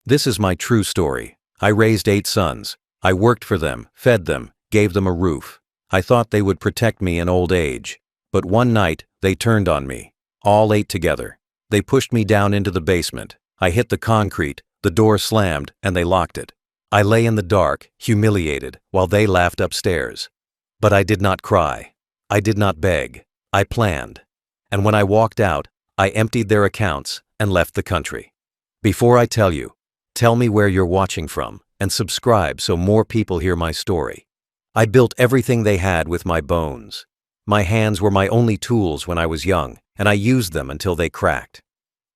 This is my true story. I raised 8 sons. I worked for them, fed them, gave them a roof. I thought they would protect me in old age. But one night, they turned on me. All 8 together. They pushed me down into the basement. I hit the concrete, the door slammed, and they locked it. I lay in the dark, humiliated, while they laughed upstairs. But I did not cry. I did not beg. I planned. And when I walked out, I emptied their accounts and left the country. Before I tell you, tell me where you're watching from, and subscribe so more people hear my story. I built everything they had with my bones. My hands were my only tools when I was young, and I used them until they cracked.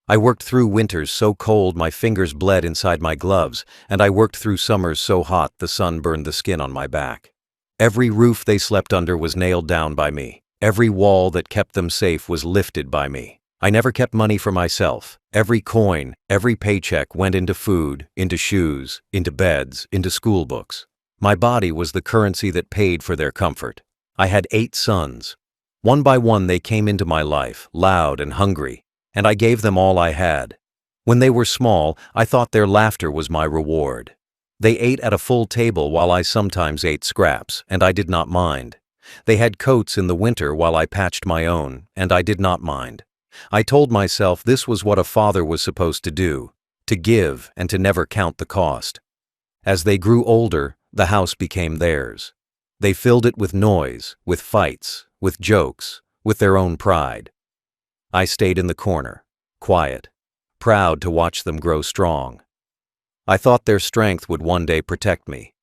I worked through winters so cold my fingers bled inside my gloves, and I worked through summers so hot the sun burned the skin on my back. Every roof they slept under was nailed down by me. Every wall that kept them safe was lifted by me. I never kept money for myself. Every coin, every paycheck went into food, into shoes, into beds, into school books. My body was the currency that paid for their comfort. I had 8 sons. One by one they came into my life, loud and hungry, and I gave them all I had. When they were small, I thought their laughter was my reward. They ate at a full table while I sometimes ate scraps, and I did not mind. They had coats in the winter while I patched my own, and I did not mind. I told myself this was what a father was supposed to do, to give and to never count the cost. As they grew older, the house became theirs. They filled it with noise, with fights, with jokes, with their own pride. I stayed in the corner, quiet, proud to watch them grow strong. I thought their strength would one day protect me.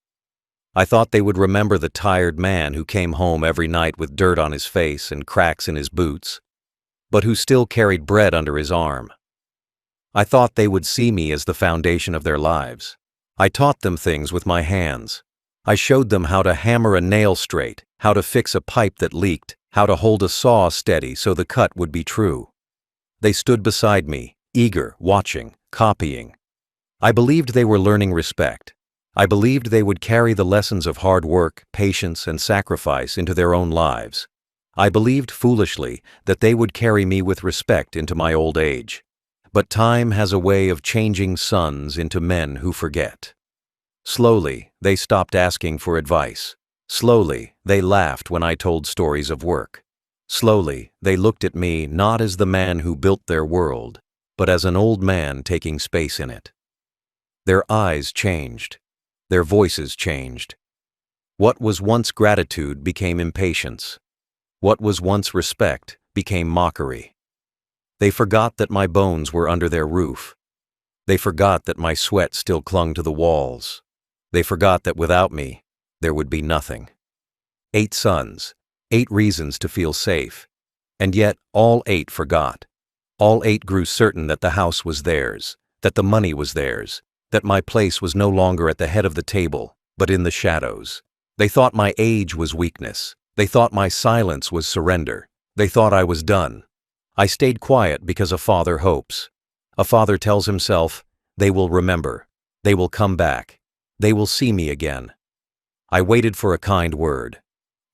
I thought they would remember the tired man who came home every night with dirt on his face and cracks in his boots, but who still carried bread under his arm. I thought they would see me as the foundation of their lives. I taught them things with my hands. I showed them how to hammer a nail straight, how to fix a pipe that leaked, how to hold a saw steady so the cut would be true. They stood beside me, eager, watching, copying. I believed they were learning respect. I believed they would carry the lessons of hard work, patience, and sacrifice into their own lives. I believed foolishly that they would carry me with respect into my old age. But time has a way of changing sons into men who forget. Slowly, they stopped asking for advice. Slowly, they laughed when I told stories of work. Slowly, they looked at me not as the man who built their world, but as an old man taking space in it. Their eyes changed. Their voices changed. What was once gratitude became impatience. What was once respect became mockery. They forgot that my bones were under their roof. They forgot that my sweat still clung to the walls. They forgot that without me, there would be nothing. 8 sons, 8 reasons to feel safe. And yet, all 8 forgot. All 8 grew certain that the house was theirs, that the money was theirs, that my place was no longer at the head of the table, but in the shadows. They thought my age was weakness. They thought my silence was surrender. They thought I was done. I stayed quiet because a father hopes. A father tells himself, they will remember. They will come back. They will see me again. I waited for a kind word.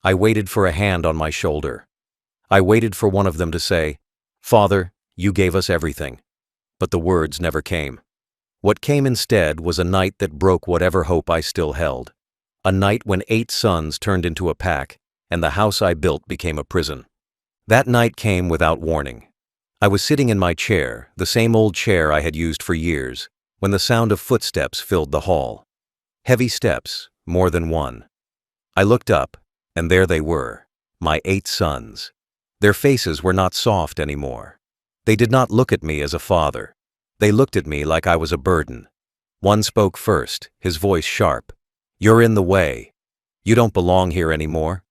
I waited for a hand on my shoulder. I waited for one of them to say, "Father, you gave us everything." But the words never came. What came instead was a night that broke whatever hope I still held. A night when 8 sons turned into a pack, and the house I built became a prison. That night came without warning. I was sitting in my chair, the same old chair I had used for years, when the sound of footsteps filled the hall. Heavy steps, more than one. I looked up, and there they were, my 8 sons. Their faces were not soft anymore. They did not look at me as a father. They looked at me like I was a burden. One spoke first, his voice sharp. "You're in the way. You don't belong here anymore."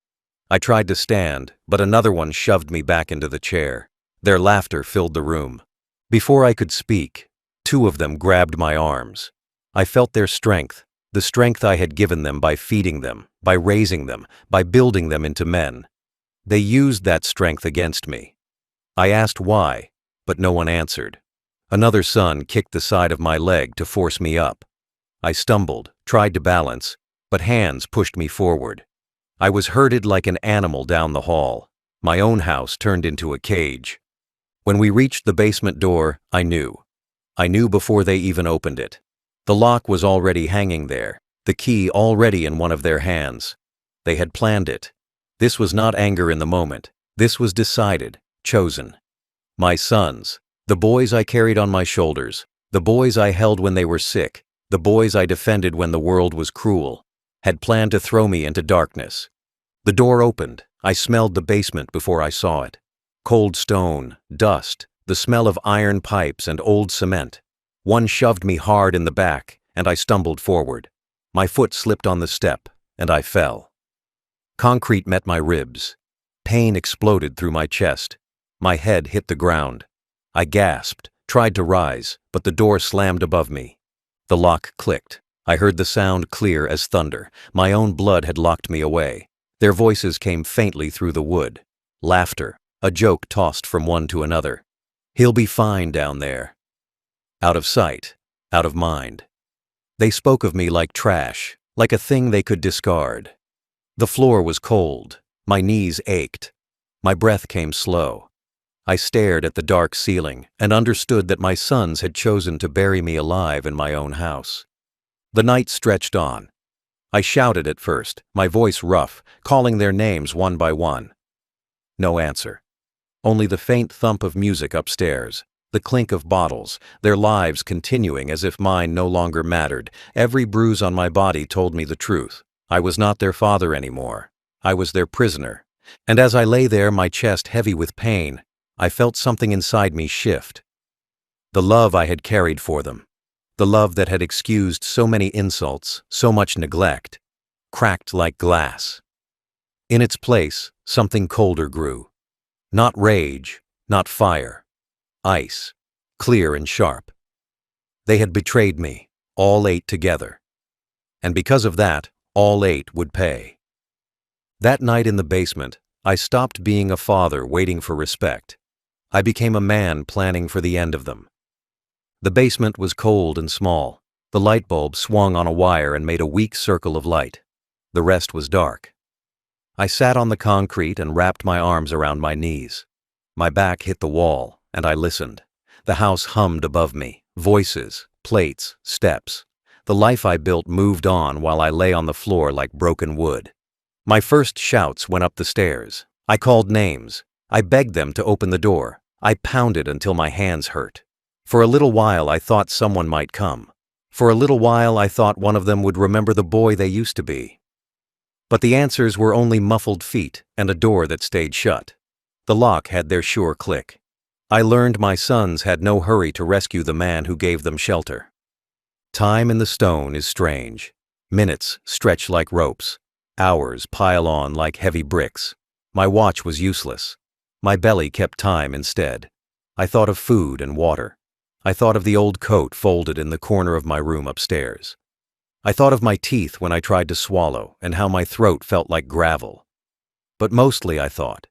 I tried to stand, but another one shoved me back into the chair. Their laughter filled the room. Before I could speak, 2 of them grabbed my arms. I felt their strength, the strength I had given them by feeding them, by raising them, by building them into men. They used that strength against me. I asked why, but no one answered. Another son kicked the side of my leg to force me up. I stumbled, tried to balance, but hands pushed me forward. I was herded like an animal down the hall. My own house turned into a cage. When we reached the basement door, I knew. I knew before they even opened it. The lock was already hanging there, the key already in one of their hands. They had planned it. This was not anger in the moment. This was decided, chosen. My sons, the boys I carried on my shoulders, the boys I held when they were sick, the boys I defended when the world was cruel, had planned to throw me into darkness. The door opened. I smelled the basement before I saw it. Cold stone, dust, the smell of iron pipes and old cement. One shoved me hard in the back, and I stumbled forward. My foot slipped on the step, and I fell. Concrete met my ribs. Pain exploded through my chest. My head hit the ground. I gasped, tried to rise, but the door slammed above me. The lock clicked. I heard the sound clear as thunder. My own blood had locked me away. Their voices came faintly through the wood. Laughter, a joke tossed from one to another. "He'll be fine down there." Out of sight, out of mind. They spoke of me like trash, like a thing they could discard. The floor was cold. My knees ached. My breath came slow. I stared at the dark ceiling and understood that my sons had chosen to bury me alive in my own house. The night stretched on. I shouted at first, my voice rough, calling their names one by one. No answer. Only the faint thump of music upstairs, the clink of bottles, their lives continuing as if mine no longer mattered. Every bruise on my body told me the truth. I was not their father anymore. I was their prisoner. And as I lay there, my chest heavy with pain, I felt something inside me shift. The love I had carried for them, the love that had excused so many insults, so much neglect, cracked like glass. In its place, something colder grew. Not rage, not fire. Ice, clear and sharp. They had betrayed me, all 8 together. And because of that, all 8 would pay. That night in the basement, I stopped being a father waiting for respect. I became a man planning for the end of them. The basement was cold and small. The light bulb swung on a wire and made a weak circle of light. The rest was dark. I sat on the concrete and wrapped my arms around my knees. My back hit the wall, and I listened. The house hummed above me, voices, plates, steps. The life I built moved on while I lay on the floor like broken wood. My first shouts went up the stairs. I called names. I begged them to open the door. I pounded until my hands hurt. For a little while I thought someone might come. For a little while I thought one of them would remember the boy they used to be. But the answers were only muffled feet and a door that stayed shut. The lock had their sure click. I learned my sons had no hurry to rescue the man who gave them shelter. Time in the stone is strange. Minutes stretch like ropes. Hours pile on like heavy bricks. My watch was useless. My belly kept time instead. I thought of food and water. I thought of the old coat folded in the corner of my room upstairs. I thought of my teeth when I tried to swallow and how my throat felt like gravel. But mostly I thought.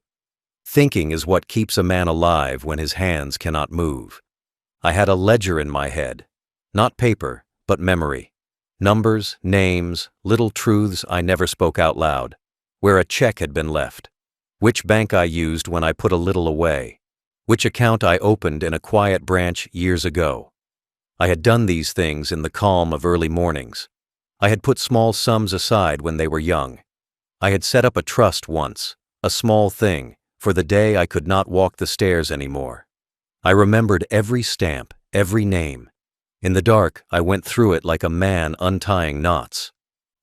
Thinking is what keeps a man alive when his hands cannot move. I had a ledger in my head. Not paper, but memory. Numbers, names, little truths I never spoke out loud. Where a check had been left. Which bank I used when I put a little away. Which account I opened in a quiet branch years ago. I had done these things in the calm of early mornings. I had put small sums aside when they were young. I had set up a trust once, a small thing, for the day I could not walk the stairs anymore. I remembered every stamp, every name. In the dark, I went through it like a man untying knots.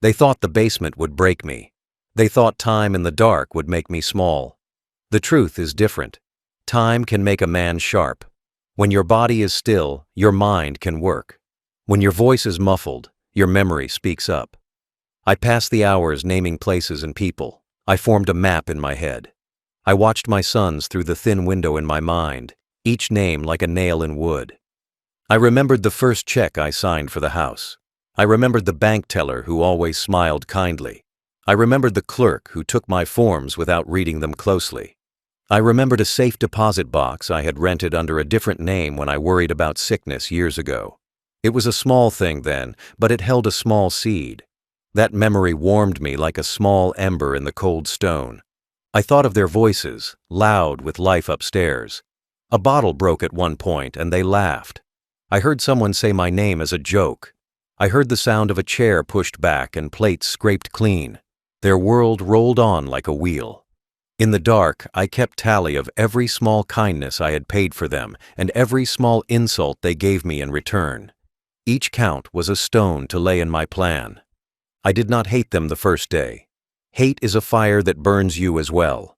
They thought the basement would break me. They thought time in the dark would make me small. The truth is different. Time can make a man sharp. When your body is still, your mind can work. When your voice is muffled, your memory speaks up. I passed the hours naming places and people. I formed a map in my head. I watched my sons through the thin window in my mind, each name like a nail in wood. I remembered the first check I signed for the house. I remembered the bank teller who always smiled kindly. I remembered the clerk who took my forms without reading them closely. I remembered a safe deposit box I had rented under a different name when I worried about sickness years ago. It was a small thing then, but it held a small seed. That memory warmed me like a small ember in the cold stone. I thought of their voices, loud with life upstairs. A bottle broke at one point and they laughed. I heard someone say my name as a joke. I heard the sound of a chair pushed back and plates scraped clean. Their world rolled on like a wheel. In the dark, I kept tally of every small kindness I had paid for them and every small insult they gave me in return. Each count was a stone to lay in my plan. I did not hate them the first day. Hate is a fire that burns you as well.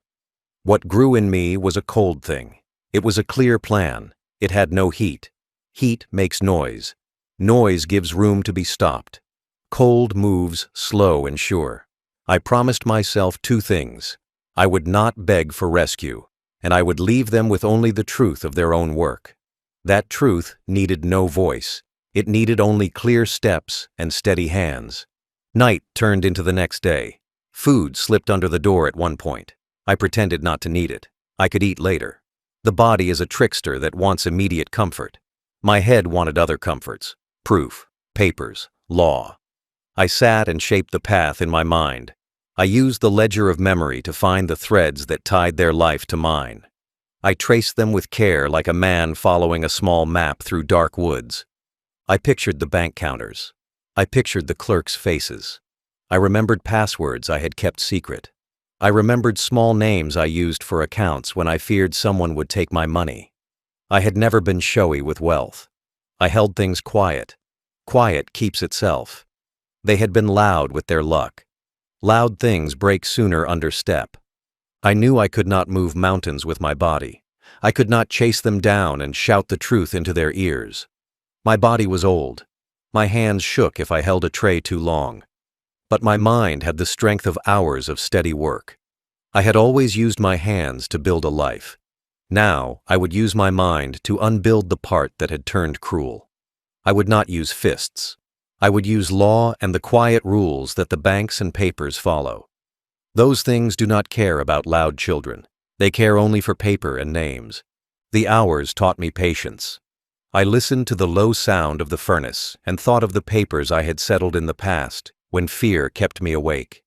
What grew in me was a cold thing. It was a clear plan. It had no heat. Heat makes noise. Noise gives room to be stopped. Cold moves slow and sure. I promised myself two things. I would not beg for rescue, and I would leave them with only the truth of their own work. That truth needed no voice. It needed only clear steps and steady hands. Night turned into the next day. Food slipped under the door at one point. I pretended not to need it. I could eat later. The body is a trickster that wants immediate comfort. My head wanted other comforts. Proof, papers, law. I sat and shaped the path in my mind. I used the ledger of memory to find the threads that tied their life to mine. I traced them with care like a man following a small map through dark woods. I pictured the bank counters. I pictured the clerks' faces. I remembered passwords I had kept secret. I remembered small names I used for accounts when I feared someone would take my money. I had never been showy with wealth. I held things quiet. Quiet keeps itself. They had been loud with their luck. Loud things break sooner under step. I knew I could not move mountains with my body. I could not chase them down and shout the truth into their ears. My body was old. My hands shook if I held a tray too long. But my mind had the strength of hours of steady work. I had always used my hands to build a life. Now I would use my mind to unbuild the part that had turned cruel. I would not use fists. I would use law and the quiet rules that the banks and papers follow. Those things do not care about loud children. They care only for paper and names. The hours taught me patience. I listened to the low sound of the furnace and thought of the papers I had settled in the past when fear kept me awake.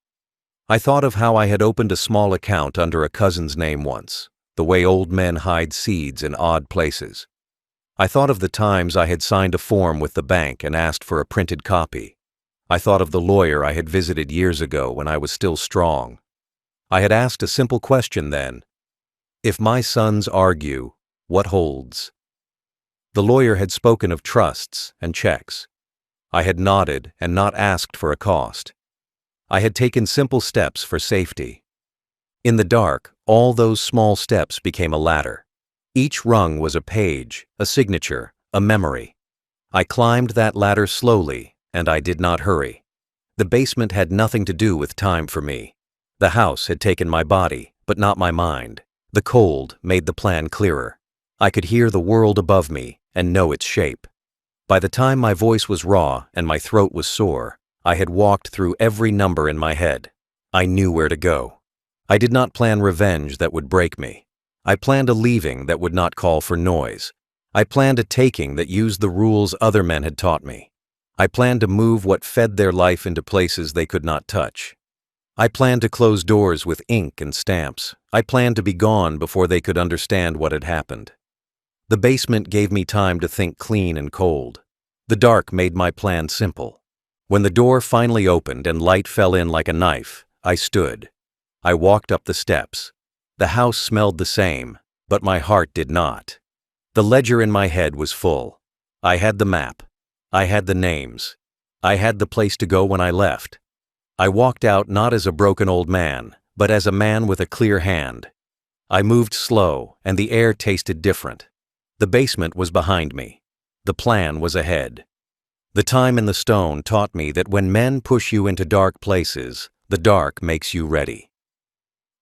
I thought of how I had opened a small account under a cousin's name once, the way old men hide seeds in odd places. I thought of the times I had signed a form with the bank and asked for a printed copy. I thought of the lawyer I had visited years ago when I was still strong. I had asked a simple question then. If my sons argue, what holds? The lawyer had spoken of trusts and checks. I had nodded and not asked for a cost. I had taken simple steps for safety. In the dark, all those small steps became a ladder. Each rung was a page, a signature, a memory. I climbed that ladder slowly, and I did not hurry. The basement had nothing to do with time for me. The house had taken my body, but not my mind. The cold made the plan clearer. I could hear the world above me and know its shape. By the time my voice was raw and my throat was sore, I had walked through every number in my head. I knew where to go. I did not plan revenge that would break me. I planned a leaving that would not call for noise. I planned a taking that used the rules other men had taught me. I planned to move what fed their life into places they could not touch. I planned to close doors with ink and stamps. I planned to be gone before they could understand what had happened. The basement gave me time to think clean and cold. The dark made my plan simple. When the door finally opened and light fell in like a knife, I stood. I walked up the steps. The house smelled the same, but my heart did not. The ledger in my head was full. I had the map. I had the names. I had the place to go when I left. I walked out not as a broken old man, but as a man with a clear hand. I moved slow, and the air tasted different. The basement was behind me. The plan was ahead. The time in the stone taught me that when men push you into dark places, the dark makes you ready.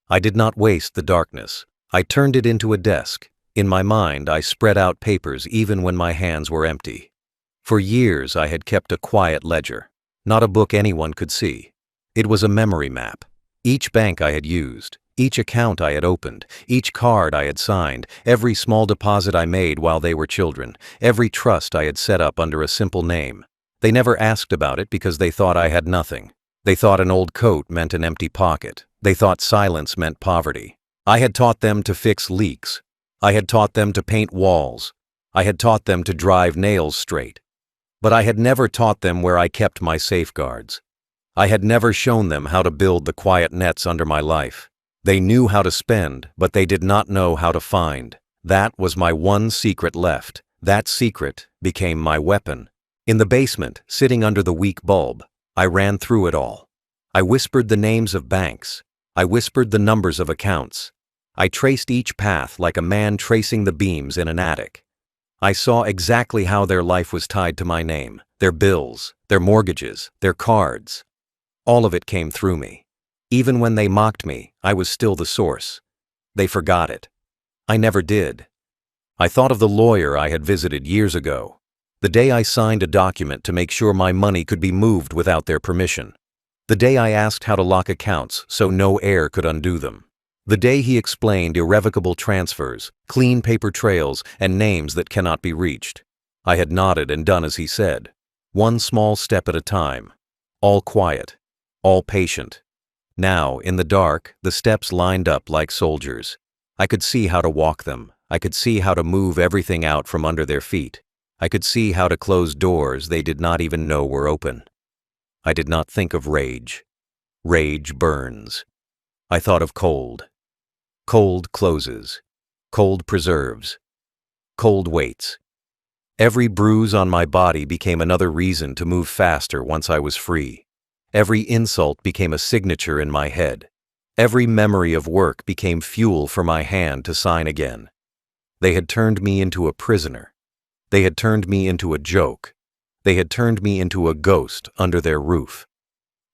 I did not waste the darkness. I turned it into a desk. In my mind, I spread out papers even when my hands were empty. For years, I had kept a quiet ledger, not a book anyone could see. It was a memory map. Each bank I had used, each account I had opened, each card I had signed, every small deposit I made while they were children, every trust I had set up under a simple name. They never asked about it because they thought I had nothing. They thought an old coat meant an empty pocket. They thought silence meant poverty. I had taught them to fix leaks. I had taught them to paint walls. I had taught them to drive nails straight. But I had never taught them where I kept my safeguards. I had never shown them how to build the quiet nets under my life. They knew how to spend, but they did not know how to find. That was my one secret left. That secret became my weapon. In the basement, sitting under the weak bulb, I ran through it all. I whispered the names of banks. I whispered the numbers of accounts. I traced each path like a man tracing the beams in an attic. I saw exactly how their life was tied to my name, their bills, their mortgages, their cards. All of it came through me. Even when they mocked me, I was still the source. They forgot it. I never did. I thought of the lawyer I had visited years ago, the day I signed a document to make sure my money could be moved without their permission, the day I asked how to lock accounts so no heir could undo them, the day he explained irrevocable transfers, clean paper trails, and names that cannot be reached. I had nodded and done as he said, one small step at a time, all quiet, all patient. Now, in the dark, the steps lined up like soldiers. I could see how to walk them. I could see how to move everything out from under their feet. I could see how to close doors they did not even know were open. I did not think of rage. Rage burns. I thought of cold. Cold closes. Cold preserves. Cold waits. Every bruise on my body became another reason to move faster once I was free. Every insult became a signature in my head. Every memory of work became fuel for my hand to sign again. They had turned me into a prisoner. They had turned me into a joke. They had turned me into a ghost under their roof.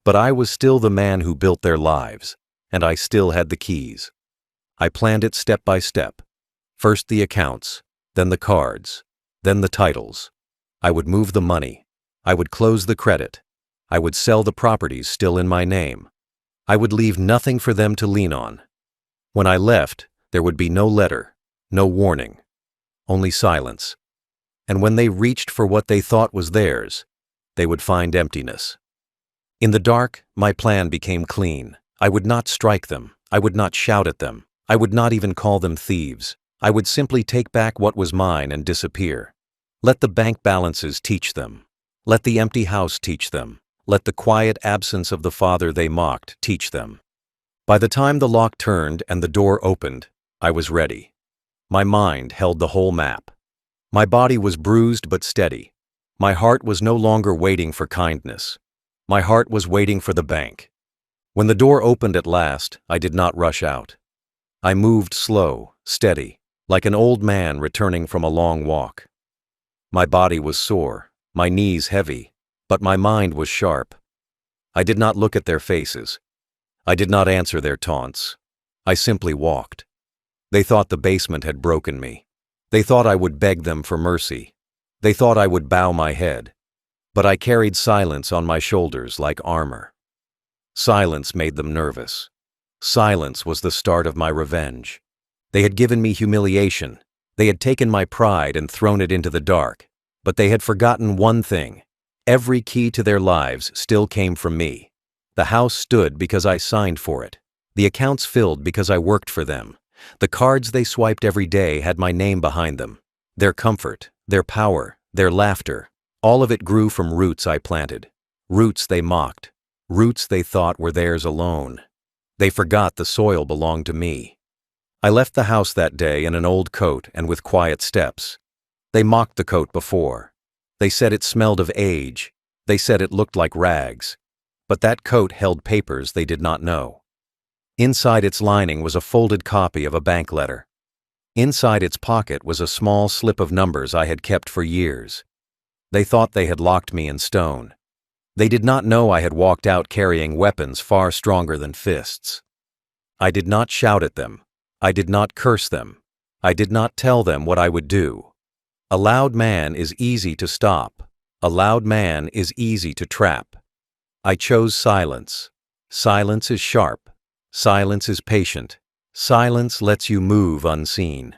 But I was still the man who built their lives, and I still had the keys. I planned it step by step. First the accounts, then the cards, then the titles. I would move the money. I would close the credit. I would sell the properties still in my name. I would leave nothing for them to lean on. When I left, there would be no letter, no warning, only silence. And when they reached for what they thought was theirs, they would find emptiness. In the dark, my plan became clean. I would not strike them. I would not shout at them. I would not even call them thieves. I would simply take back what was mine and disappear. Let the bank balances teach them. Let the empty house teach them. Let the quiet absence of the father they mocked teach them. By the time the lock turned and the door opened, I was ready. My mind held the whole map. My body was bruised but steady. My heart was no longer waiting for kindness. My heart was waiting for the bank. When the door opened at last, I did not rush out. I moved slow, steady, like an old man returning from a long walk. My body was sore, my knees heavy, but my mind was sharp. I did not look at their faces. I did not answer their taunts. I simply walked. They thought the basement had broken me. They thought I would beg them for mercy. They thought I would bow my head. But I carried silence on my shoulders like armor. Silence made them nervous. Silence was the start of my revenge. They had given me humiliation. They had taken my pride and thrown it into the dark. But they had forgotten one thing. Every key to their lives still came from me. The house stood because I signed for it. The accounts filled because I worked for them. The cards they swiped every day had my name behind them. Their comfort, their power, their laughter, all of it grew from roots I planted. Roots they mocked. Roots they thought were theirs alone. They forgot the soil belonged to me. I left the house that day in an old coat and with quiet steps. They mocked the coat before. They said it smelled of age. They said it looked like rags. But that coat held papers they did not know. Inside its lining was a folded copy of a bank letter. Inside its pocket was a small slip of numbers I had kept for years. They thought they had locked me in stone. They did not know I had walked out carrying weapons far stronger than fists. I did not shout at them. I did not curse them. I did not tell them what I would do. A loud man is easy to stop. A loud man is easy to trap. I chose silence. Silence is sharp. Silence is patient. Silence lets you move unseen.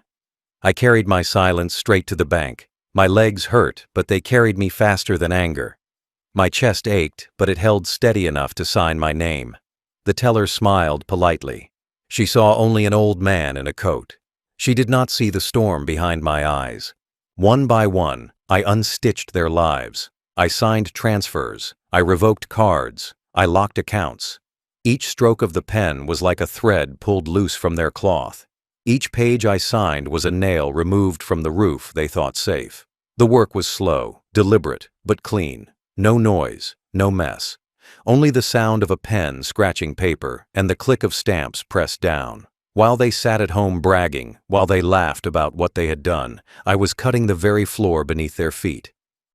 I carried my silence straight to the bank. My legs hurt, but they carried me faster than anger. My chest ached, but it held steady enough to sign my name. The teller smiled politely. She saw only an old man in a coat. She did not see the storm behind my eyes. One by one, I unstitched their lives. I signed transfers. I revoked cards. I locked accounts. Each stroke of the pen was like a thread pulled loose from their cloth. Each page I signed was a nail removed from the roof they thought safe. The work was slow, deliberate, but clean. No noise, no mess. Only the sound of a pen scratching paper and the click of stamps pressed down. While they sat at home bragging, while they laughed about what they had done, I was cutting the very floor beneath their feet.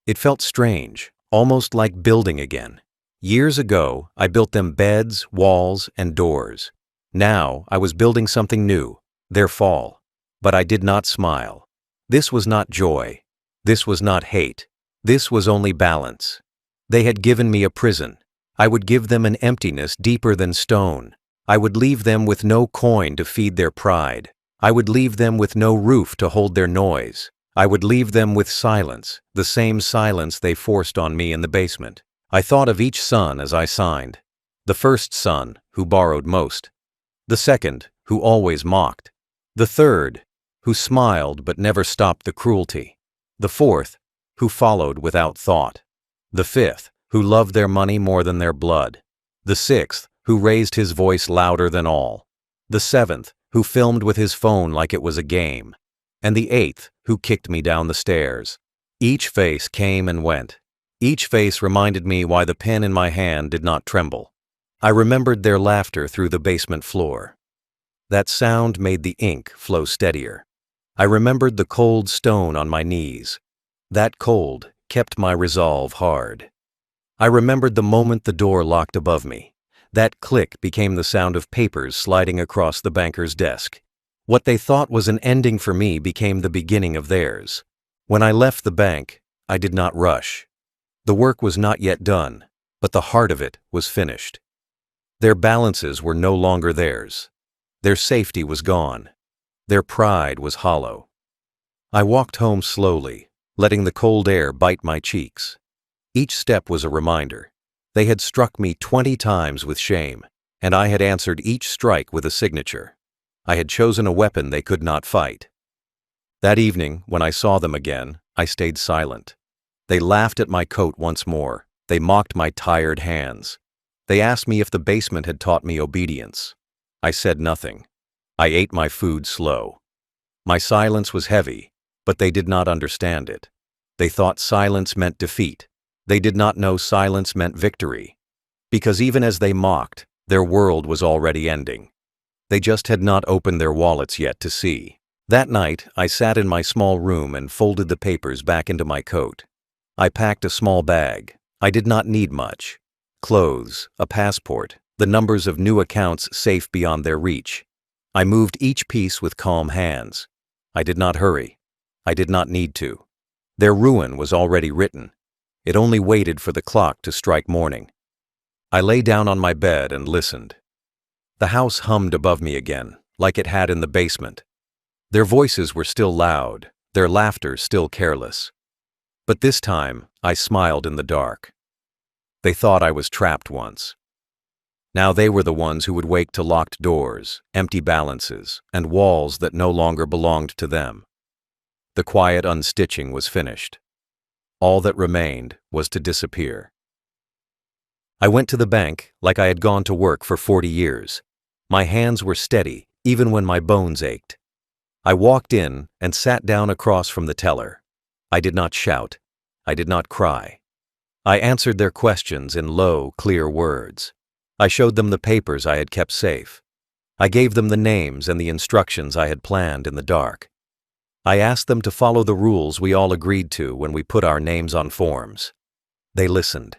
It felt strange, almost like building again. Years ago, I built them beds, walls, and doors. Now, I was building something new, their fall. But I did not smile. This was not joy. This was not hate. This was only balance. They had given me a prison. I would give them an emptiness deeper than stone. I would leave them with no coin to feed their pride. I would leave them with no roof to hold their noise. I would leave them with silence, the same silence they forced on me in the basement. I thought of each son as I signed. The first son, who borrowed most. The second, who always mocked. The third, who smiled but never stopped the cruelty. The fourth, who followed without thought. The fifth, who loved their money more than their blood. The sixth, who raised his voice louder than all. The seventh, who filmed with his phone like it was a game. And the eighth, who kicked me down the stairs. Each face came and went. Each face reminded me why the pen in my hand did not tremble. I remembered their laughter through the basement floor. That sound made the ink flow steadier. I remembered the cold stone on my knees. That cold kept my resolve hard. I remembered the moment the door locked above me. That click became the sound of papers sliding across the banker's desk. What they thought was an ending for me became the beginning of theirs. When I left the bank, I did not rush. The work was not yet done, but the heart of it was finished. Their balances were no longer theirs. Their safety was gone. Their pride was hollow. I walked home slowly, letting the cold air bite my cheeks. Each step was a reminder. They had struck me 20 times with shame, and I had answered each strike with a signature. I had chosen a weapon they could not fight. That evening, when I saw them again, I stayed silent. They laughed at my coat once more. They mocked my tired hands. They asked me if the basement had taught me obedience. I said nothing. I ate my food slow. My silence was heavy, but they did not understand it. They thought silence meant defeat. They did not know silence meant victory. Because even as they mocked, their world was already ending. They just had not opened their wallets yet to see. That night, I sat in my small room and folded the papers back into my coat. I packed a small bag. I did not need much. Clothes, a passport, the numbers of new accounts safe beyond their reach. I moved each piece with calm hands. I did not hurry. I did not need to. Their ruin was already written. It only waited for the clock to strike morning. I lay down on my bed and listened. The house hummed above me again, like it had in the basement. Their voices were still loud, their laughter still careless. But this time, I smiled in the dark. They thought I was trapped once. Now they were the ones who would wake to locked doors, empty balances, and walls that no longer belonged to them. The quiet unstitching was finished. All that remained was to disappear. I went to the bank like I had gone to work for 40 years. My hands were steady, even when my bones ached. I walked in and sat down across from the teller. I did not shout. I did not cry. I answered their questions in low, clear words. I showed them the papers I had kept safe. I gave them the names and the instructions I had planned in the dark. I asked them to follow the rules we all agreed to when we put our names on forms. They listened.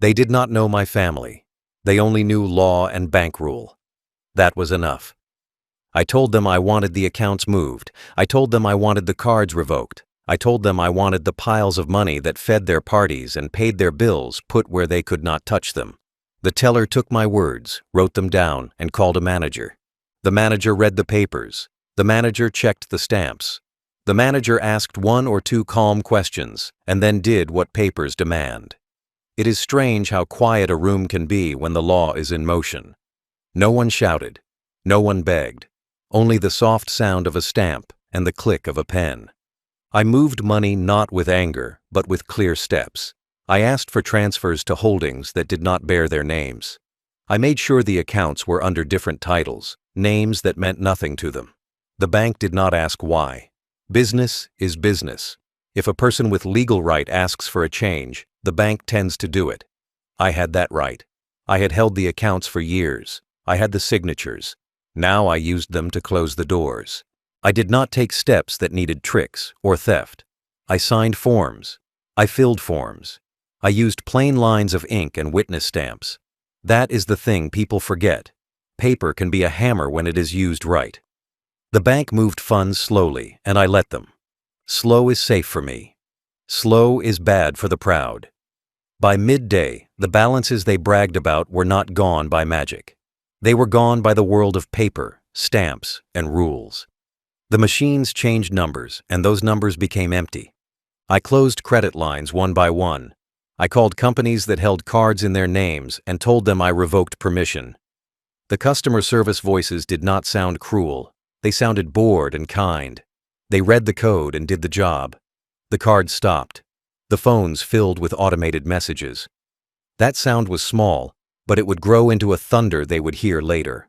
They did not know my family. They only knew law and bank rule. That was enough. I told them I wanted the accounts moved. I told them I wanted the cards revoked. I told them I wanted the piles of money that fed their parties and paid their bills put where they could not touch them. The teller took my words, wrote them down, and called a manager. The manager read the papers. The manager checked the stamps. The manager asked 1 or 2 calm questions, and then did what papers demand. It is strange how quiet a room can be when the law is in motion. No one shouted. No one begged. Only the soft sound of a stamp and the click of a pen. I moved money not with anger, but with clear steps. I asked for transfers to holdings that did not bear their names. I made sure the accounts were under different titles, names that meant nothing to them. The bank did not ask why. Business is business. If a person with legal right asks for a change, the bank tends to do it. I had that right. I had held the accounts for years. I had the signatures. Now I used them to close the doors. I did not take steps that needed tricks or theft. I signed forms. I filled forms. I used plain lines of ink and witness stamps. That is the thing people forget. Paper can be a hammer when it is used right. The bank moved funds slowly, and I let them. Slow is safe for me. Slow is bad for the proud. By midday, the balances they bragged about were not gone by magic. They were gone by the world of paper, stamps, and rules. The machines changed numbers, and those numbers became empty. I closed credit lines one by one. I called companies that held cards in their names and told them I revoked permission. The customer service voices did not sound cruel. They sounded bored and kind. They read the code and did the job. The cards stopped. The phones filled with automated messages. That sound was small, but it would grow into a thunder they would hear later.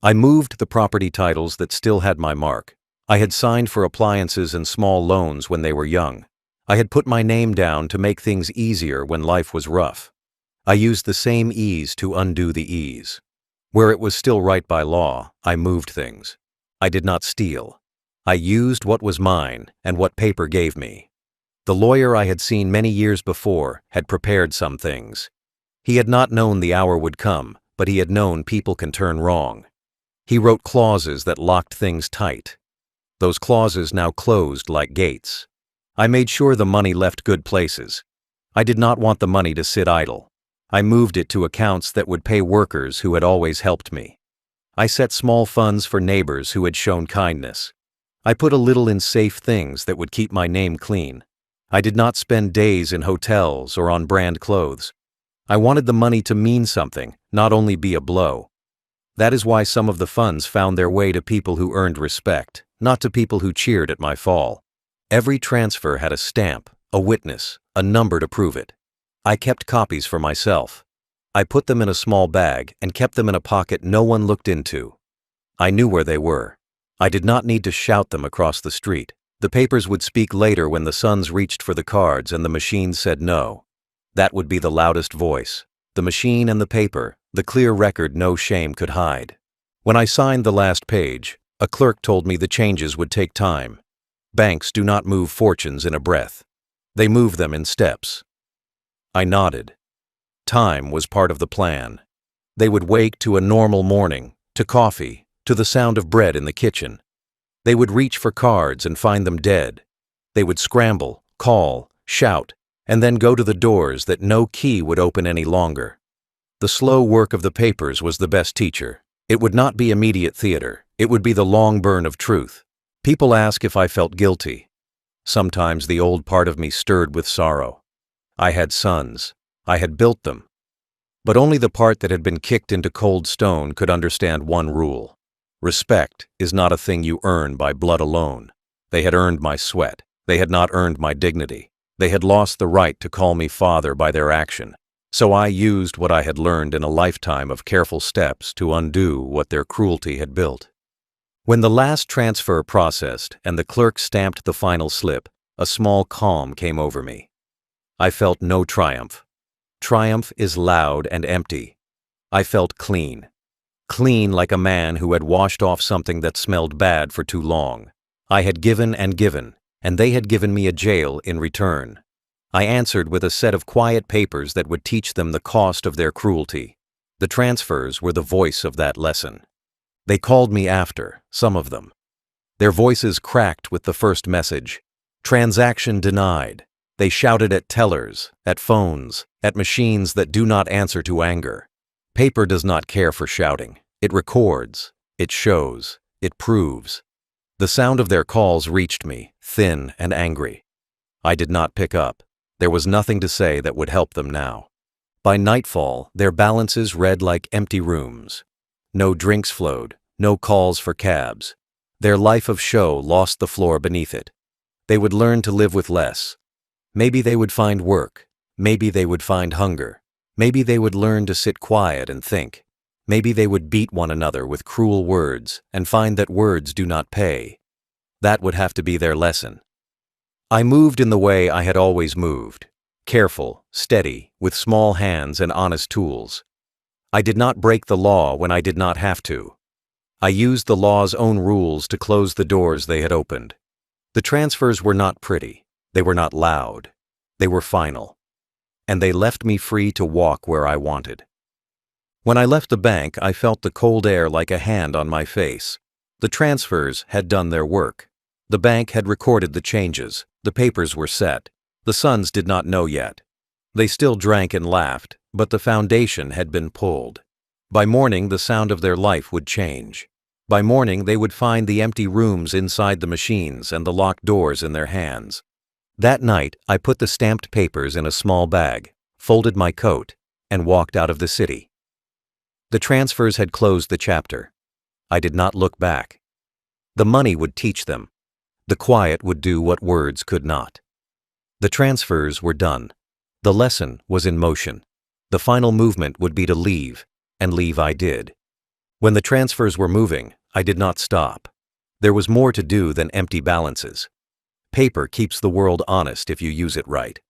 I moved the property titles that still had my mark. I had signed for appliances and small loans when they were young. I had put my name down to make things easier when life was rough. I used the same ease to undo the ease. Where it was still right by law, I moved things. I did not steal. I used what was mine and what paper gave me. The lawyer I had seen many years before had prepared some things. He had not known the hour would come, but he had known people can turn wrong. He wrote clauses that locked things tight. Those clauses now closed like gates. I made sure the money left good places. I did not want the money to sit idle. I moved it to accounts that would pay workers who had always helped me. I set small funds for neighbors who had shown kindness. I put a little in safe things that would keep my name clean. I did not spend days in hotels or on brand clothes. I wanted the money to mean something, not only be a blow. That is why some of the funds found their way to people who earned respect, not to people who cheered at my fall. Every transfer had a stamp, a witness, a number to prove it. I kept copies for myself. I put them in a small bag and kept them in a pocket no one looked into. I knew where they were. I did not need to shout them across the street. The papers would speak later when the sons reached for the cards and the machine said no. That would be the loudest voice. The machine and the paper, the clear record no shame could hide. When I signed the last page, a clerk told me the changes would take time. Banks do not move fortunes in a breath. They move them in steps. I nodded. Time was part of the plan. They would wake to a normal morning, to coffee, to the sound of bread in the kitchen. They would reach for cards and find them dead. They would scramble, call, shout, and then go to the doors that no key would open any longer. The slow work of the papers was the best teacher. It would not be immediate theater. It would be the long burn of truth. People ask if I felt guilty. Sometimes the old part of me stirred with sorrow. I had sons. I had built them. But only the part that had been kicked into cold stone could understand one rule. Respect is not a thing you earn by blood alone. They had earned my sweat. They had not earned my dignity. They had lost the right to call me father by their action. So I used what I had learned in a lifetime of careful steps to undo what their cruelty had built. When the last transfer processed and the clerk stamped the final slip, a small calm came over me. I felt no triumph. Triumph is loud and empty. I felt clean. Clean like a man who had washed off something that smelled bad for too long. I had given, and they had given me a jail in return. I answered with a set of quiet papers that would teach them the cost of their cruelty. The transfers were the voice of that lesson. They called me after, some of them. Their voices cracked with the first message. Transaction denied. They shouted at tellers, at phones, at machines that do not answer to anger. Paper does not care for shouting. It records. It shows. It proves. The sound of their calls reached me, thin and angry. I did not pick up. There was nothing to say that would help them now. By nightfall, their balances read like empty rooms. No drinks flowed, no calls for cabs. Their life of show lost the floor beneath it. They would learn to live with less. Maybe they would find work. Maybe they would find hunger. Maybe they would learn to sit quiet and think. Maybe they would beat one another with cruel words and find that words do not pay. That would have to be their lesson. I moved in the way I had always moved. Careful, steady, with small hands and honest tools. I did not break the law when I did not have to. I used the law's own rules to close the doors they had opened. The transfers were not pretty. They were not loud. They were final. And they left me free to walk where I wanted. When I left the bank, I felt the cold air like a hand on my face. The transfers had done their work. The bank had recorded the changes. The papers were set. The sons did not know yet. They still drank and laughed, but the foundation had been pulled. By morning, the sound of their life would change. By morning, they would find the empty rooms inside the machines and the locked doors in their hands. That night, I put the stamped papers in a small bag, folded my coat, and walked out of the city. The transfers had closed the chapter. I did not look back. The money would teach them. The quiet would do what words could not. The transfers were done. The lesson was in motion. The final movement would be to leave, and leave I did. When the transfers were moving, I did not stop. There was more to do than empty balances. Paper keeps the world honest if you use it right.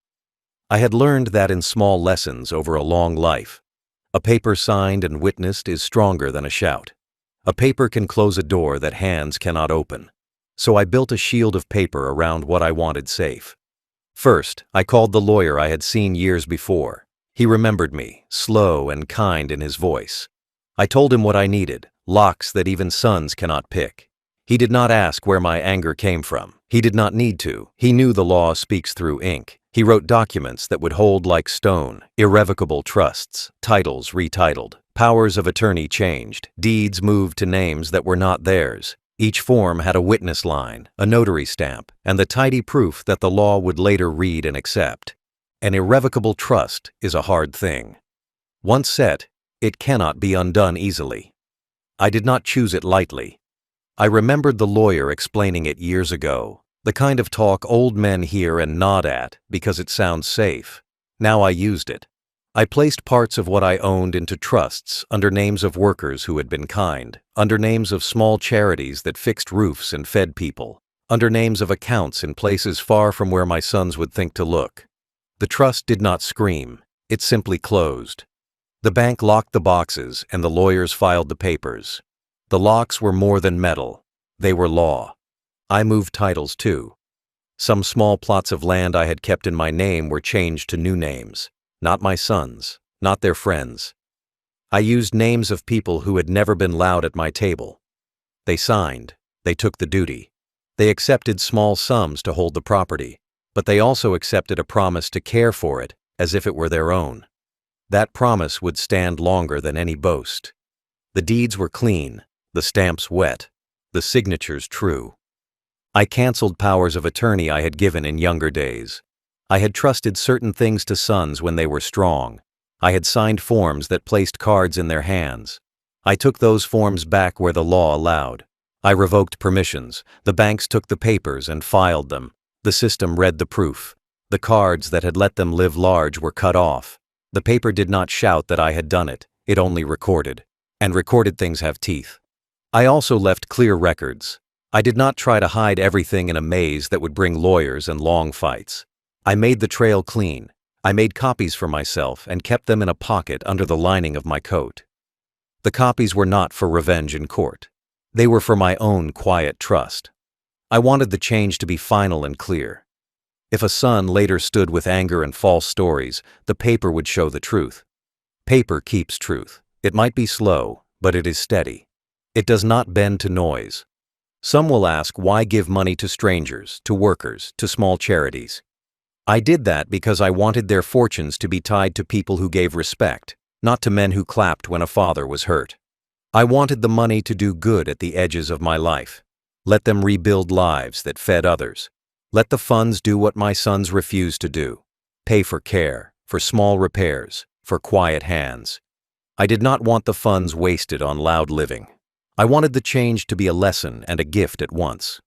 I had learned that in small lessons over a long life. A paper signed and witnessed is stronger than a shout. A paper can close a door that hands cannot open. So I built a shield of paper around what I wanted safe. First, I called the lawyer I had seen years before. He remembered me, slow and kind in his voice. I told him what I needed, locks that even sons cannot pick. He did not ask where my anger came from. He did not need to. He knew the law speaks through ink. He wrote documents that would hold like stone, irrevocable trusts, titles retitled, powers of attorney changed, deeds moved to names that were not theirs. Each form had a witness line, a notary stamp, and the tidy proof that the law would later read and accept. An irrevocable trust is a hard thing. Once set, it cannot be undone easily. I did not choose it lightly. I remembered the lawyer explaining it years ago, the kind of talk old men hear and nod at because it sounds safe. Now I used it. I placed parts of what I owned into trusts under names of workers who had been kind, under names of small charities that fixed roofs and fed people, under names of accounts in places far from where my sons would think to look. The trust did not scream. It simply closed. The bank locked the boxes and the lawyers filed the papers. The locks were more than metal. They were law. I moved titles too. Some small plots of land I had kept in my name were changed to new names. Not my sons, not their friends. I used names of people who had never been loud at my table. They signed. They took the duty. They accepted small sums to hold the property, but they also accepted a promise to care for it as if it were their own. That promise would stand longer than any boast. The deeds were clean, the stamps wet, the signatures true. I canceled powers of attorney I had given in younger days. I had trusted certain things to sons when they were strong. I had signed forms that placed cards in their hands. I took those forms back where the law allowed. I revoked permissions. The banks took the papers and filed them. The system read the proof. The cards that had let them live large were cut off. The paper did not shout that I had done it. It only recorded. And recorded things have teeth. I also left clear records. I did not try to hide everything in a maze that would bring lawyers and long fights. I made the trail clean. I made copies for myself and kept them in a pocket under the lining of my coat. The copies were not for revenge in court. They were for my own quiet trust. I wanted the change to be final and clear. If a son later stood with anger and false stories, the paper would show the truth. Paper keeps truth. It might be slow, but it is steady. It does not bend to noise. Some will ask, why give money to strangers, to workers, to small charities? I did that because I wanted their fortunes to be tied to people who gave respect, not to men who clapped when a father was hurt. I wanted the money to do good at the edges of my life. Let them rebuild lives that fed others. Let the funds do what my sons refused to do. Pay for care, for small repairs, for quiet hands. I did not want the funds wasted on loud living. I wanted the change to be a lesson and a gift at once.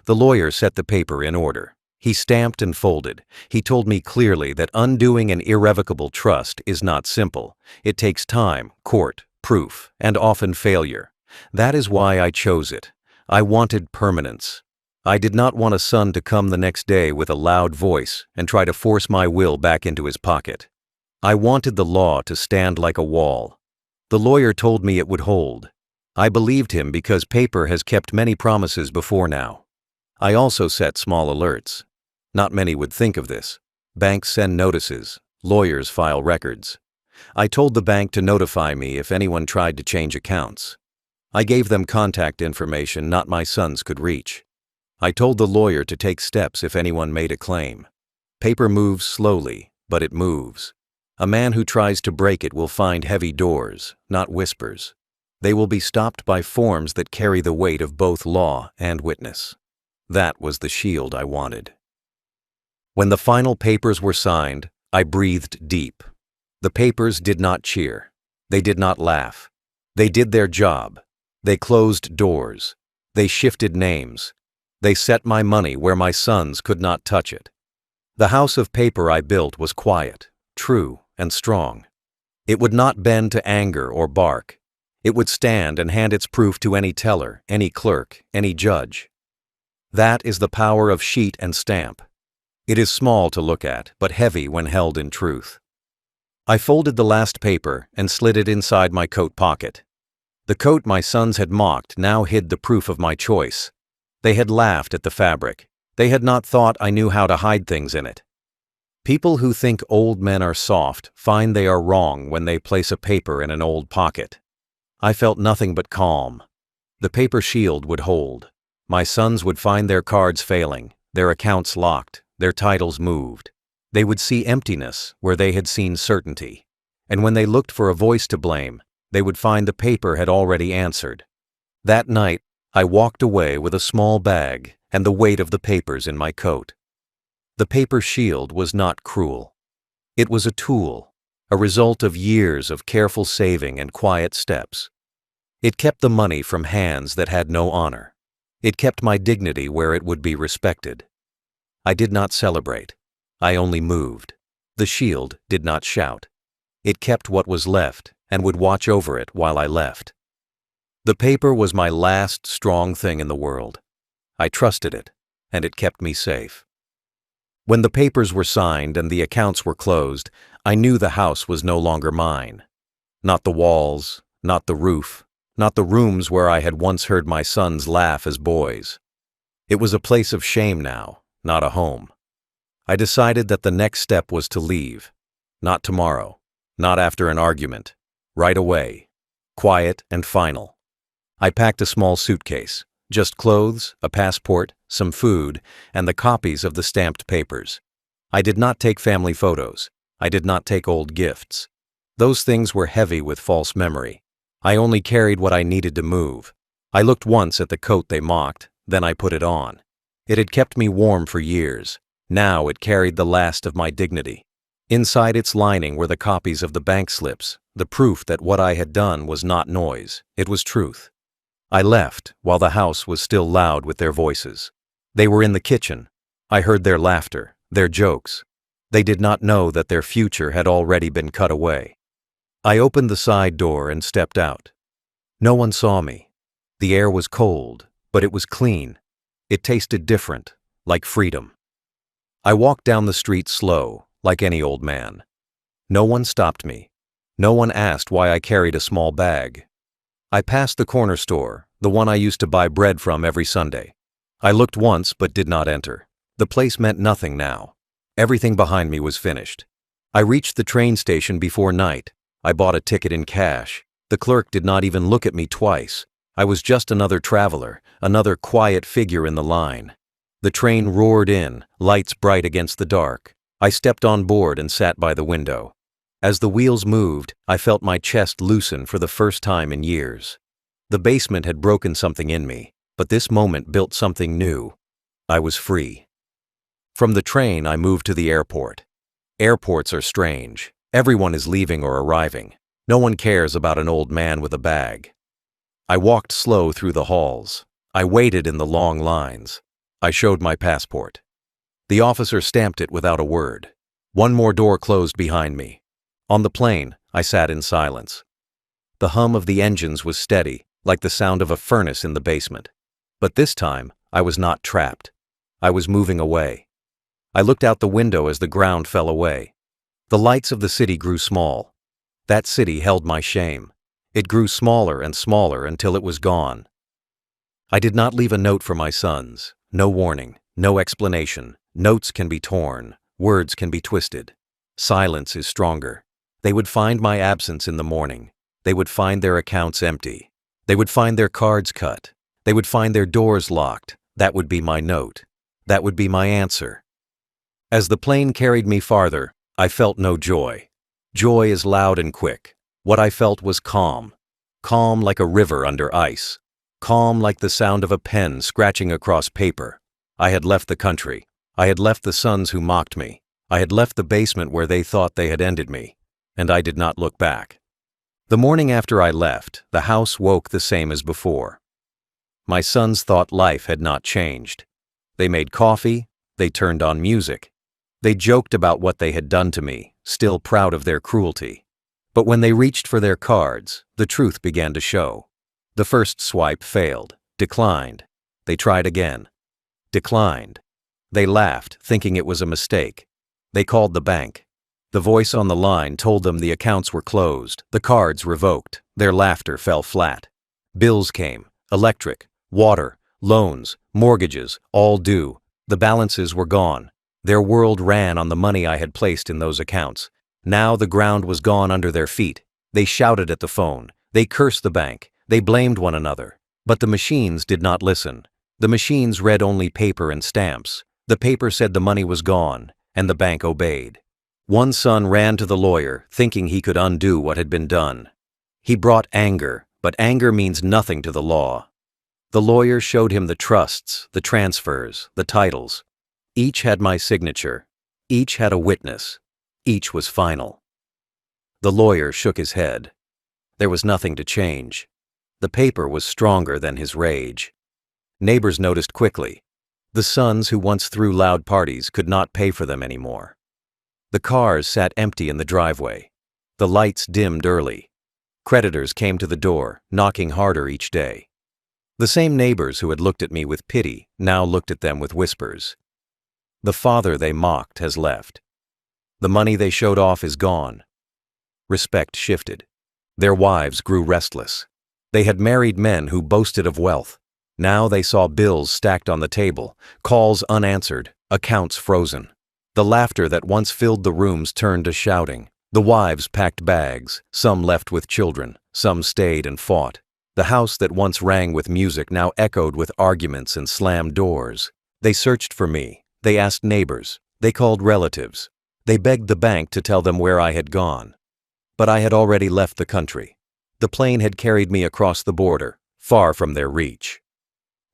The lawyer set the paper in order. He stamped and folded. He told me clearly that undoing an irrevocable trust is not simple. It takes time, court, proof, and often failure. That is why I chose it. I wanted permanence. I did not want a son to come the next day with a loud voice and try to force my will back into his pocket. I wanted the law to stand like a wall. The lawyer told me it would hold. I believed him because paper has kept many promises before now. I also set small alerts. Not many would think of this. Banks send notices. Lawyers file records. I told the bank to notify me if anyone tried to change accounts. I gave them contact information not my sons could reach. I told the lawyer to take steps if anyone made a claim. Paper moves slowly, but it moves. A man who tries to break it will find heavy doors, not whispers. They will be stopped by forms that carry the weight of both law and witness. That was the shield I wanted. When the final papers were signed, I breathed deep. The papers did not cheer. They did not laugh. They did their job. They closed doors. They shifted names. They set my money where my sons could not touch it. The house of paper I built was quiet, true, and strong. It would not bend to anger or bark. It would stand and hand its proof to any teller, any clerk, any judge. That is the power of sheet and stamp. It is small to look at, but heavy when held in truth. I folded the last paper and slid it inside my coat pocket. The coat my sons had mocked now hid the proof of my choice. They had laughed at the fabric. They had not thought I knew how to hide things in it. People who think old men are soft find they are wrong when they place a paper in an old pocket. I felt nothing but calm. The paper shield would hold. My sons would find their cards failing, their accounts locked, their titles moved. They would see emptiness where they had seen certainty. And when they looked for a voice to blame, they would find the paper had already answered. That night, I walked away with a small bag and the weight of the papers in my coat. The paper shield was not cruel. It was a tool, a result of years of careful saving and quiet steps. It kept the money from hands that had no honor. It kept my dignity where it would be respected. I did not celebrate. I only moved. The shield did not shout. It kept what was left and would watch over it while I left. The paper was my last strong thing in the world. I trusted it, and it kept me safe. When the papers were signed and the accounts were closed, I knew the house was no longer mine. Not the walls, not the roof, not the rooms where I had once heard my sons laugh as boys. It was a place of shame now, not a home. I decided that the next step was to leave. Not tomorrow, not after an argument, right away, quiet and final. I packed a small suitcase, just clothes, a passport, some food, and the copies of the stamped papers. I did not take family photos. I did not take old gifts. Those things were heavy with false memory. I only carried what I needed to move. I looked once at the coat they mocked, then I put it on. It had kept me warm for years. Now it carried the last of my dignity. Inside its lining were the copies of the bank slips, the proof that what I had done was not noise, it was truth. I left while the house was still loud with their voices. They were in the kitchen. I heard their laughter, their jokes. They did not know that their future had already been cut away. I opened the side door and stepped out. No one saw me. The air was cold, but it was clean. It tasted different, like freedom. I walked down the street slow, like any old man. No one stopped me. No one asked why I carried a small bag. I passed the corner store, the one I used to buy bread from every Sunday. I looked once but did not enter. The place meant nothing now. Everything behind me was finished. I reached the train station before night. I bought a ticket in cash. The clerk did not even look at me twice. I was just another traveler, another quiet figure in the line. The train roared in, lights bright against the dark. I stepped on board and sat by the window. As the wheels moved, I felt my chest loosen for the first time in years. The basement had broken something in me, but this moment built something new. I was free. From the train, I moved to the airport. Airports are strange. Everyone is leaving or arriving. No one cares about an old man with a bag. I walked slow through the halls. I waited in the long lines. I showed my passport. The officer stamped it without a word. One more door closed behind me. On the plane, I sat in silence. The hum of the engines was steady, like the sound of a furnace in the basement. But this time, I was not trapped. I was moving away. I looked out the window as the ground fell away. The lights of the city grew small. That city held my shame. It grew smaller and smaller until it was gone. I did not leave a note for my sons. No warning, no explanation. Notes can be torn, words can be twisted. Silence is stronger. They would find my absence in the morning. They would find their accounts empty. They would find their cards cut. They would find their doors locked. That would be my note. That would be my answer. As the plane carried me farther, I felt no joy. Joy is loud and quick. What I felt was calm. Calm like a river under ice. Calm like the sound of a pen scratching across paper. I had left the country. I had left the sons who mocked me. I had left the basement where they thought they had ended me. And I did not look back. The morning after I left, the house woke the same as before. My sons thought life had not changed. They made coffee. They turned on music. They joked about what they had done to me, still proud of their cruelty. But when they reached for their cards, the truth began to show. The first swipe failed, declined. They tried again. Declined. They laughed, thinking it was a mistake. They called the bank. The voice on the line told them the accounts were closed, the cards revoked. Their laughter fell flat. Bills came, electric, water, loans, mortgages, all due. The balances were gone. Their world ran on the money I had placed in those accounts. Now the ground was gone under their feet. They shouted at the phone. They cursed the bank. They blamed one another. But the machines did not listen. The machines read only paper and stamps. The paper said the money was gone, and the bank obeyed. One son ran to the lawyer, thinking he could undo what had been done. He brought anger, but anger means nothing to the law. The lawyer showed him the trusts, the transfers, the titles. Each had my signature. Each had a witness. Each was final. The lawyer shook his head. There was nothing to change. The paper was stronger than his rage. Neighbors noticed quickly. The sons who once threw loud parties could not pay for them anymore. The cars sat empty in the driveway. The lights dimmed early. Creditors came to the door, knocking harder each day. The same neighbors who had looked at me with pity now looked at them with whispers. The father they mocked has left. The money they showed off is gone. Respect shifted. Their wives grew restless. They had married men who boasted of wealth. Now they saw bills stacked on the table, calls unanswered, accounts frozen. The laughter that once filled the rooms turned to shouting. The wives packed bags, some left with children, some stayed and fought. The house that once rang with music now echoed with arguments and slammed doors. They searched for me. They asked neighbors. They called relatives. They begged the bank to tell them where I had gone. But I had already left the country. The plane had carried me across the border, far from their reach.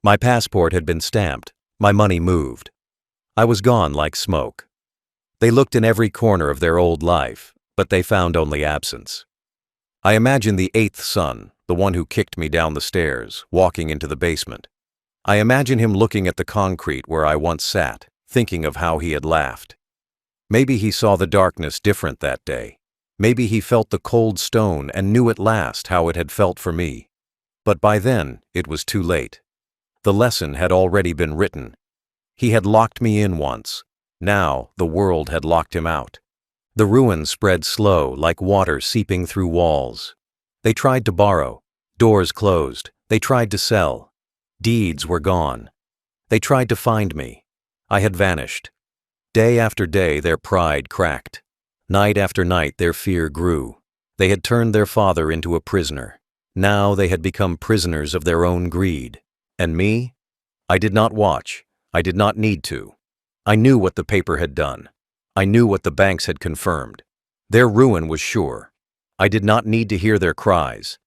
My passport had been stamped. My money moved. I was gone like smoke. They looked in every corner of their old life, but they found only absence. I imagined the eighth son, the one who kicked me down the stairs, walking into the basement. I imagine him looking at the concrete where I once sat, thinking of how he had laughed. Maybe he saw the darkness different that day. Maybe he felt the cold stone and knew at last how it had felt for me. But by then, it was too late. The lesson had already been written. He had locked me in once. Now, the world had locked him out. The ruin spread slow, like water seeping through walls. They tried to borrow. Doors closed. They tried to sell. Deeds were gone. They tried to find me. I had vanished. Day after day their pride cracked. Night after night their fear grew. They had turned their father into a prisoner. Now they had become prisoners of their own greed. And me? I did not watch. I did not need to. I knew what the paper had done. I knew what the banks had confirmed. Their ruin was sure. I did not need to hear their cries.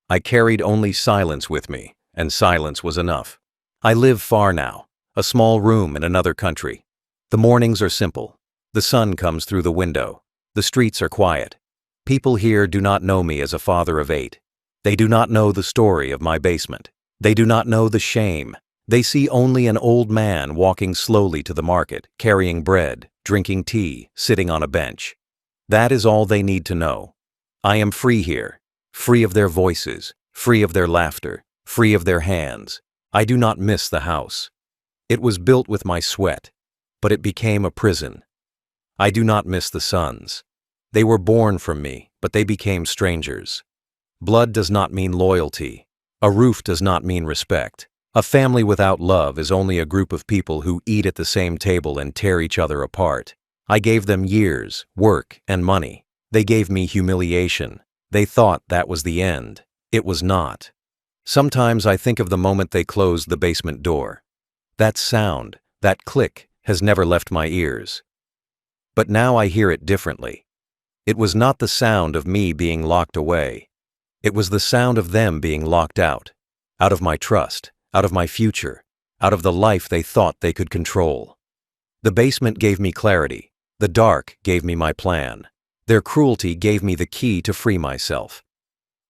I carried only silence with me, and silence was enough. I live far now, a small room in another country. The mornings are simple. The sun comes through the window. The streets are quiet. People here do not know me as a father of 8. They do not know the story of my basement. They do not know the shame. They see only an old man walking slowly to the market, carrying bread, drinking tea, sitting on a bench. That is all they need to know. I am free here, free of their voices, free of their laughter, free of their hands. I do not miss the house. It was built with my sweat, but it became a prison. I do not miss the sons. They were born from me, but they became strangers. Blood does not mean loyalty. A roof does not mean respect. A family without love is only a group of people who eat at the same table and tear each other apart. I gave them years, work, and money. They gave me humiliation. They thought that was the end. It was not. Sometimes I think of the moment they closed the basement door. That sound, that click, has never left my ears. But now I hear it differently. It was not the sound of me being locked away. It was the sound of them being locked out of my trust, out of my future, out of the life they thought they could control. The basement gave me clarity. The dark gave me my plan. Their cruelty gave me the key to free myself.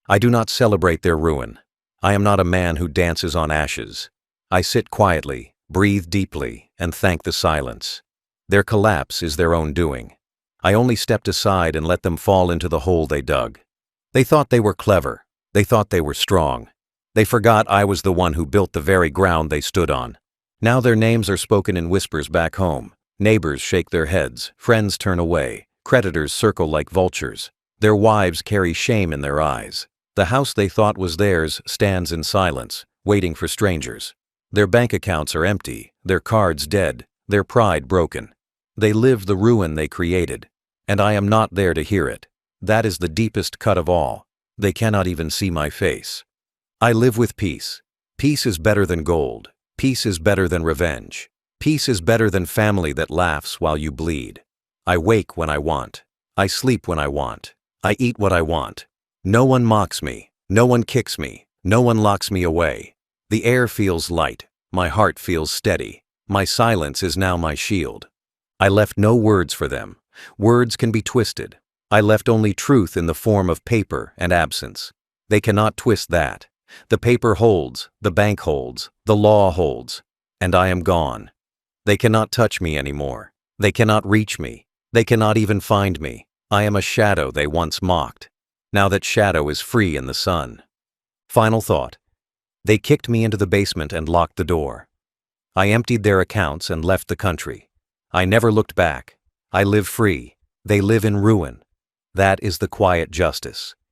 I do not celebrate their ruin. I am not a man who dances on ashes. I sit quietly, breathe deeply, and thank the silence. Their collapse is their own doing. I only stepped aside and let them fall into the hole they dug. They thought they were clever. They thought they were strong. They forgot I was the one who built the very ground they stood on. Now their names are spoken in whispers back home. Neighbors shake their heads, friends turn away, creditors circle like vultures. Their wives carry shame in their eyes. The house they thought was theirs stands in silence, waiting for strangers. Their bank accounts are empty, their cards dead, their pride broken. They live the ruin they created, and I am not there to hear it. That is the deepest cut of all. They cannot even see my face. I live with peace. Peace is better than gold. Peace is better than revenge. Peace is better than family that laughs while you bleed. I wake when I want. I sleep when I want. I eat what I want. No one mocks me. No one kicks me. No one locks me away. The air feels light. My heart feels steady. My silence is now my shield. I left no words for them. Words can be twisted. I left only truth in the form of paper and absence. They cannot twist that. The paper holds, the bank holds, the law holds, and I am gone. They cannot touch me anymore. They cannot reach me. They cannot even find me. I am a shadow they once mocked. Now that shadow is free in the sun. Final thought. They kicked me into the basement and locked the door. I emptied their accounts and left the country. I never looked back. I live free. They live in ruin. That is the quiet justice.